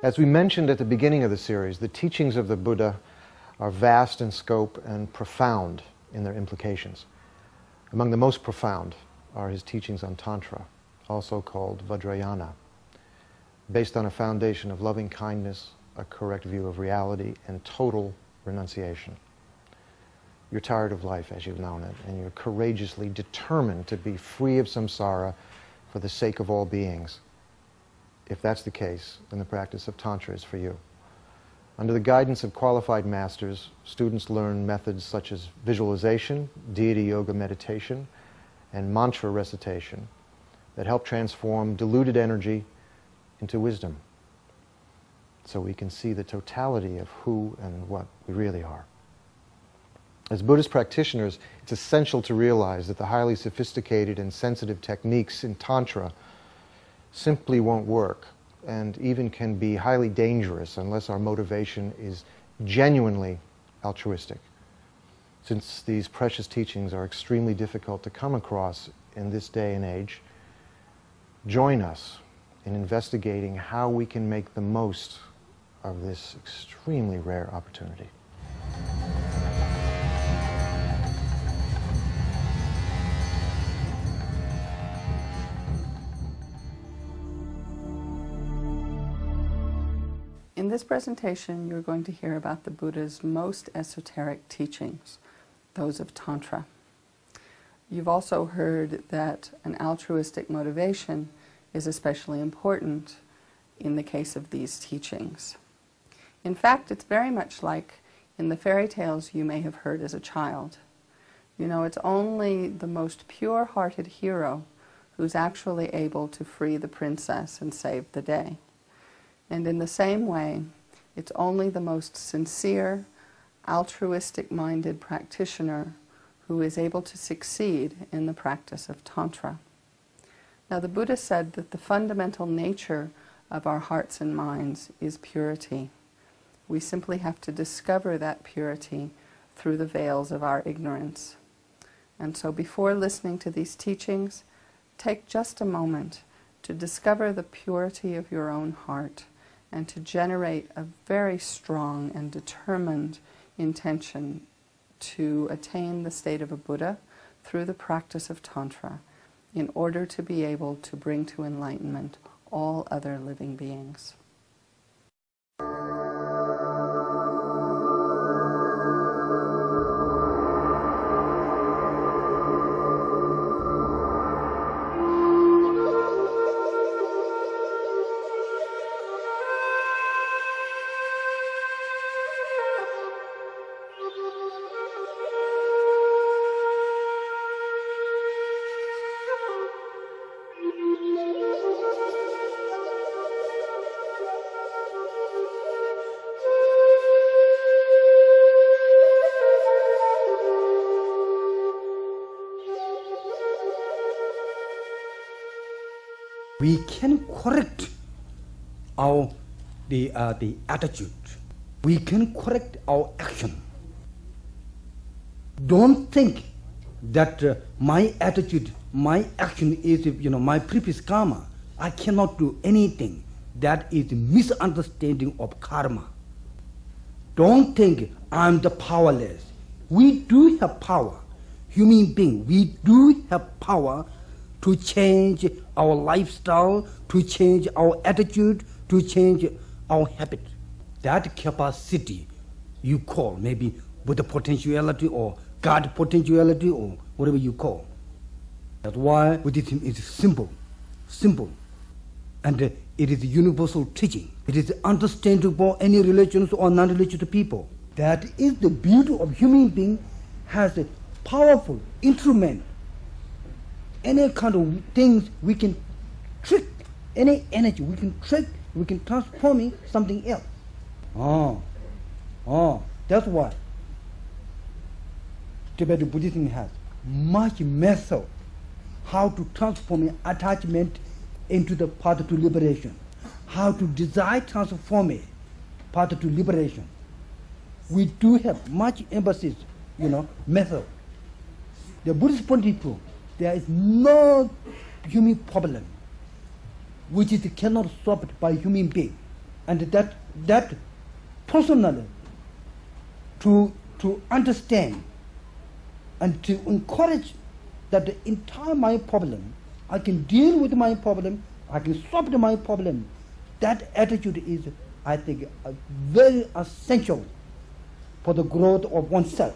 As we mentioned at the beginning of the series, the teachings of the Buddha are vast in scope and profound in their implications. Among the most profound are his teachings on Tantra, also called Vajrayana, based on a foundation of loving kindness, a correct view of reality, and total renunciation. You're tired of life as you've known it, and you're courageously determined to be free of samsara for the sake of all beings. If that's the case, then the practice of Tantra is for you. Under the guidance of qualified masters, students learn methods such as visualization, deity yoga meditation, and mantra recitation that help transform diluted energy into wisdom, so we can see the totality of who and what we really are. As Buddhist practitioners, it's essential to realize that the highly sophisticated and sensitive techniques in Tantra simply won't work, and even can be highly dangerous unless our motivation is genuinely altruistic. Since these precious teachings are extremely difficult to come across in this day and age, join us in investigating how we can make the most of this extremely rare opportunity. In this presentation, you're going to hear about the Buddha's most esoteric teachings, those of Tantra. You've also heard that an altruistic motivation is especially important in the case of these teachings. In fact, it's very much like in the fairy tales you may have heard as a child. You know, it's only the most pure-hearted hero who's actually able to free the princess and save the day. And in the same way, it's only the most sincere, altruistic-minded practitioner who is able to succeed in the practice of Tantra. Now, the Buddha said that the fundamental nature of our hearts and minds is purity. We simply have to discover that purity through the veils of our ignorance. And so before listening to these teachings, take just a moment to discover the purity of your own heart and to generate a very strong and determined intention to attain the state of a Buddha through the practice of Tantra in order to be able to bring to enlightenment all other living beings. We can correct the attitude. We can correct our action. Don't think that my attitude, my action is, my previous karma. I cannot do anything. That is misunderstanding of karma. Don't think I'm the powerless. We do have power. Human being, we do have power to change our lifestyle, to change our attitude, to change our habit. That capacity you call maybe Buddha potentiality or God potentiality or whatever you call. That's why Buddhism is simple. And it is universal teaching. It is understandable any religions or non-religious people. That is the beauty of human being, has a powerful instrument. Any kind of things we can trick, any energy we can trick, we can transform it something else. That's why Tibetan Buddhism has much method how to transform attachment into the path to liberation, how to desire transform it, path to liberation. We do have much emphasis, method. The Buddhist point of view, there is no human problem which cannot solved by human being. and that personally to understand and to encourage that the entire my problem, I can deal with my problem, I can solve my problem. That attitude is, I think, very essential for the growth of oneself.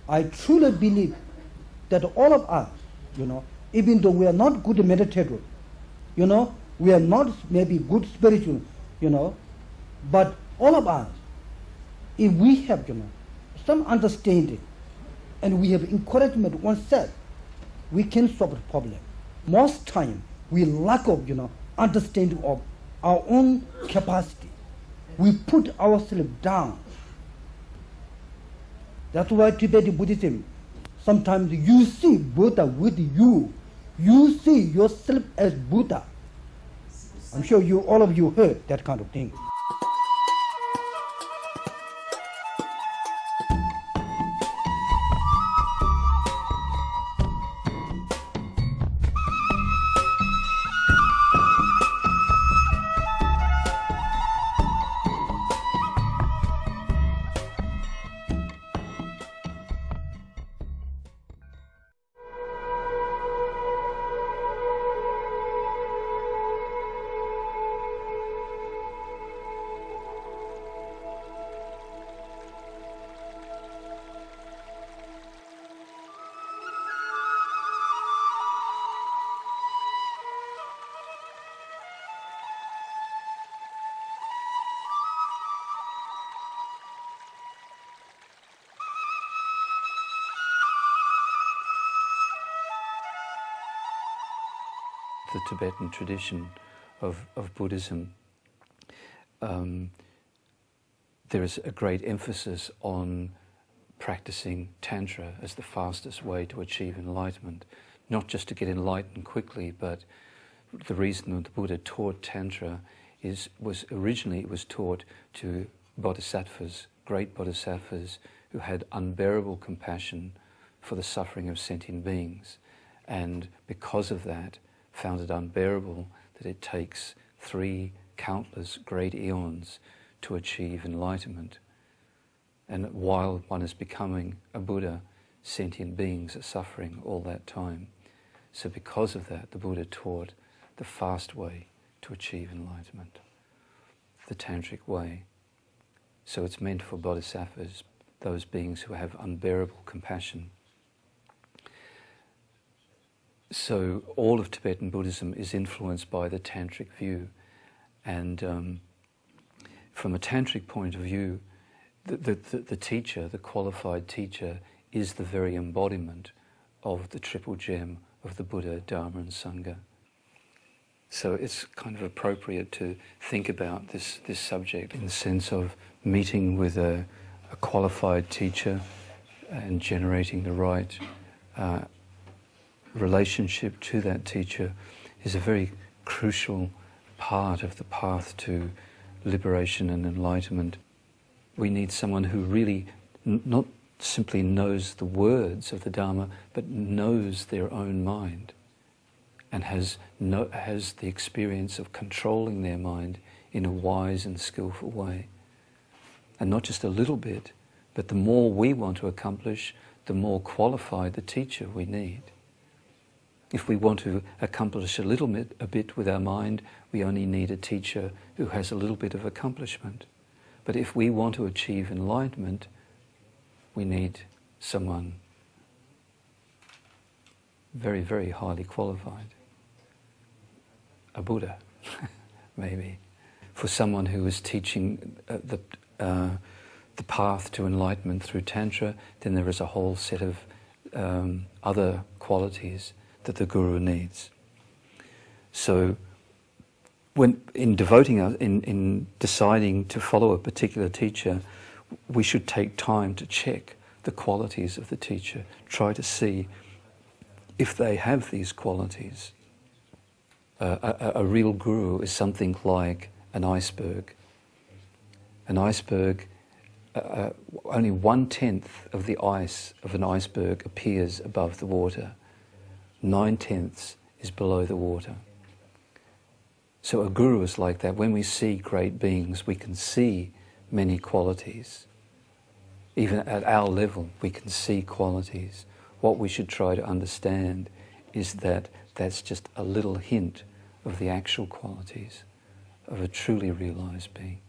I truly believe that all of us, even though we are not good meditators, we are not maybe good spiritual, but all of us, if we have, some understanding and we have encouragement oneself, we can solve the problem. Most time, we lack of, understanding of our own capacity. We put ourselves down. That's why Tibetan Buddhism, sometimes you see Buddha with you. You see yourself as Buddha. I'm sure all of you heard that kind of thing. The Tibetan tradition of Buddhism, there is a great emphasis on practicing Tantra as the fastest way to achieve enlightenment. Not just to get enlightened quickly, but the reason that the Buddha taught Tantra was originally it was taught to bodhisattvas, great bodhisattvas who had unbearable compassion for the suffering of sentient beings, and because of that found it unbearable that it takes 3 countless great eons to achieve enlightenment. And while one is becoming a Buddha, sentient beings are suffering all that time. So because of that, the Buddha taught the fast way to achieve enlightenment, the tantric way. So it's meant for bodhisattvas, those beings who have unbearable compassion. So all of Tibetan Buddhism is influenced by the tantric view, and from a tantric point of view, the teacher, the qualified teacher, is the very embodiment of the triple gem of the Buddha, Dharma and Sangha. So it's kind of appropriate to think about this subject in the sense of meeting with a qualified teacher and generating the right relationship to that teacher is a very crucial part of the path to liberation and enlightenment. We need someone who really not simply knows the words of the Dharma, but knows their own mind and has the experience of controlling their mind in a wise and skillful way. And not just a little bit, but the more we want to accomplish, the more qualified the teacher we need. If we want to accomplish a bit with our mind, we only need a teacher who has a little bit of accomplishment. But if we want to achieve enlightenment, we need someone very, very highly qualified. A Buddha, maybe. For someone who is teaching the path to enlightenment through Tantra, then there is a whole set of other qualities that the Guru needs. So in deciding to follow a particular teacher, we should take time to check the qualities of the teacher, try to see if they have these qualities. A real guru is something like an iceberg. An iceberg, only 1/10 of the ice of an iceberg appears above the water. 9/10 is below the water. So a guru is like that. When we see great beings, we can see many qualities. Even at our level, we can see qualities. What we should try to understand is that that's just a little hint of the actual qualities of a truly realized being.